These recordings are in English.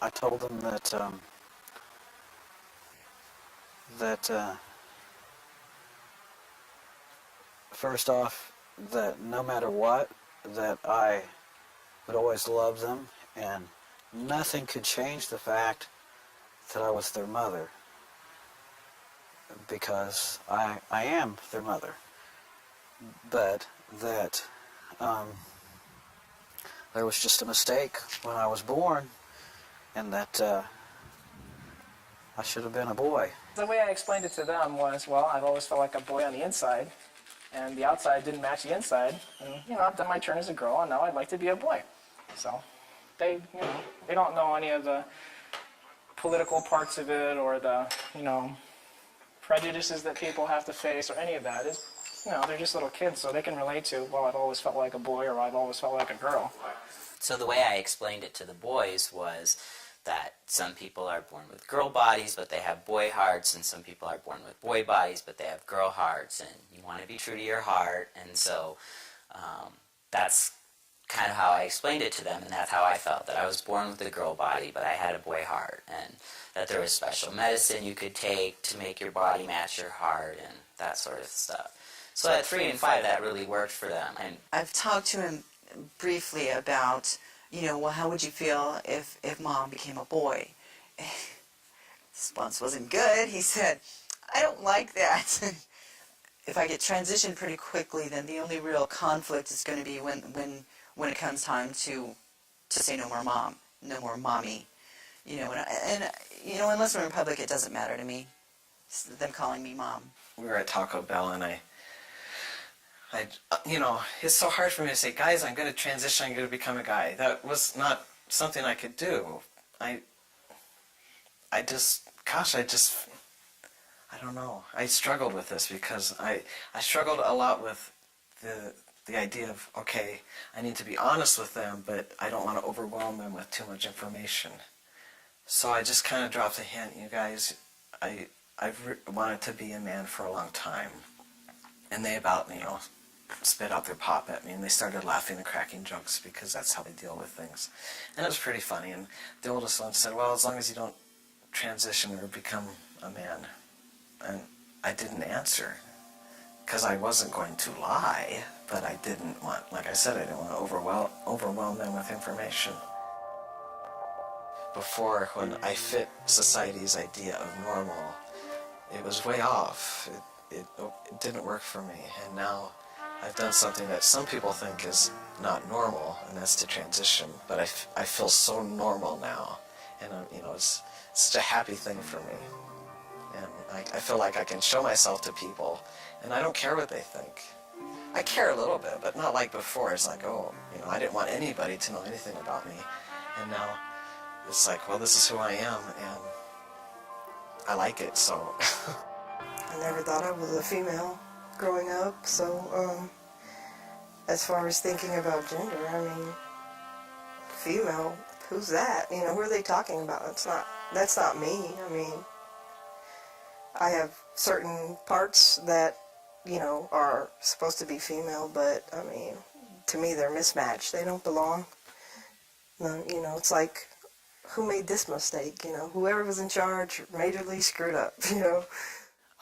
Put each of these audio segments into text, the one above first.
I told them that first off, that no matter what, that I would always love them, and nothing could change the fact that I was their mother, because I am their mother. But that um, there was just a mistake when I was born, and that I should have been a boy. The way I explained it to them was, well, I've always felt like a boy on the inside, and the outside didn't match the inside. And, I've done my turn as a girl, and now I'd like to be a boy. So they don't know any of the political parts of it or the, prejudices that people have to face or any of that. They're just little kids, so they can relate to, well, I've always felt like a boy or I've always felt like a girl. So the way I explained it to the boys was that some people are born with girl bodies, but they have boy hearts, and some people are born with boy bodies, but they have girl hearts, and you want to be true to your heart, and so that's kind of how I explained it to them, and that's how I felt, that I was born with a girl body, but I had a boy heart, and that there was special medicine you could take to make your body match your heart, and that sort of stuff. So at 3 and 5, that really worked for them. And I've talked to him briefly about, well, how would you feel if Mom became a boy? His response wasn't good. He said, I don't like that. If I get transitioned pretty quickly, then the only real conflict is going to be when it comes time to say no more Mom, no more Mommy. Unless we're in public, it doesn't matter to me. It's them calling me Mom. We were at Taco Bell, and it's so hard for me to say, guys, I'm going to transition, I'm going to become a guy. That was not something I could do. I don't know. I struggled with this because I struggled a lot with the idea of, okay, I need to be honest with them, but I don't want to overwhelm them with too much information. So I just kind of dropped a hint, you guys, I've wanted to be a man for a long time. And they about, spit out their pop at me, and they started laughing and cracking jokes because that's how they deal with things. And it was pretty funny, and the oldest one said, well, as long as you don't transition or become a man. And I didn't answer, because I wasn't going to lie, but I didn't want, like I said, I didn't want to overwhelm them with information. Before, when I fit society's idea of normal, it was way off. It didn't work for me, and now I've done something that some people think is not normal, and that's to transition, but I feel so normal now, and it's such a happy thing for me, and I feel like I can show myself to people, and I don't care what they think. I care a little bit, but not like before. It's like, I didn't want anybody to know anything about me, and now it's like, well, this is who I am, and I like it, so. I never thought I was a female growing up, so as far as thinking about gender, I mean, female, who's that? Who are they talking about? That's not me. I mean, I have certain parts that, are supposed to be female, but, I mean, to me they're mismatched. They don't belong. It's like, who made this mistake? Whoever was in charge majorly screwed up,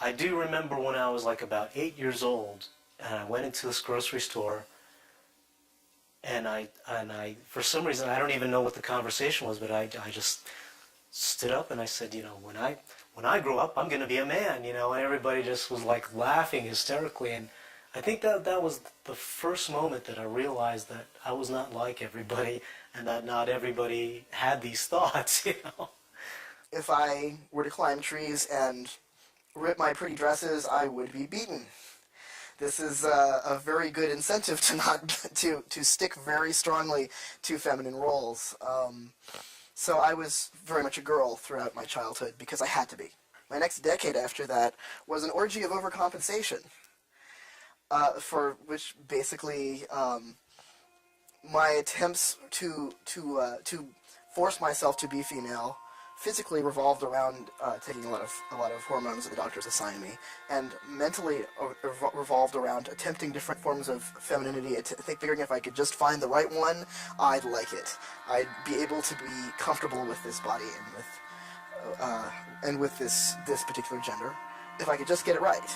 I do remember when I was like about 8 years old, and I went into this grocery store, and I for some reason, I don't even know what the conversation was, but I just stood up and I said, when I grow up, I'm going to be a man, and everybody just was like laughing hysterically, and I think that was the first moment that I realized that I was not like everybody, and that not everybody had these thoughts, If I were to climb trees and rip my pretty dresses, I would be beaten. This is a very good incentive to not to stick very strongly to feminine roles. So I was very much a girl throughout my childhood because I had to be. My next decade after that was an orgy of overcompensation, for which basically my attempts to force myself to be female physically revolved around taking a lot of hormones that the doctors assigned me, and mentally revolved around attempting different forms of figuring if I could just find the right one, I'd like it. I'd be able to be comfortable with this body and with this particular gender if I could just get it right.